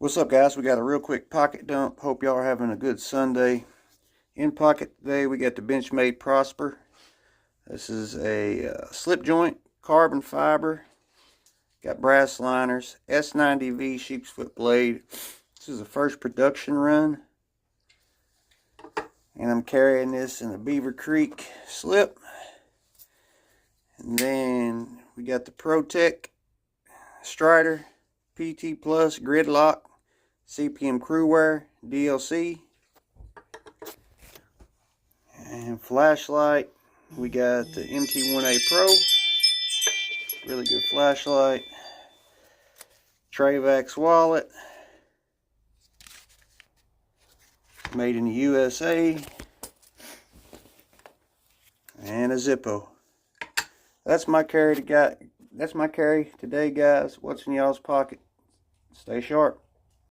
What's up, guys? We got a real quick pocket dump. Hope y'all are having a good Sunday. In pocket today we got the Benchmade Prosper. This is a slip joint, carbon fiber, got brass liners, S90V sheep's foot blade. This is the first production run, and I'm carrying this in a Beaver Creek slip. And then we got the ProTech Strider PT Plus Gridlock CPM crew wear DLC, and flashlight. We got the MT1A Pro, really good flashlight. Travax wallet, made in the USA, and a Zippo. That's my carry today, guys. What's in y'all's pocket? Stay sharp.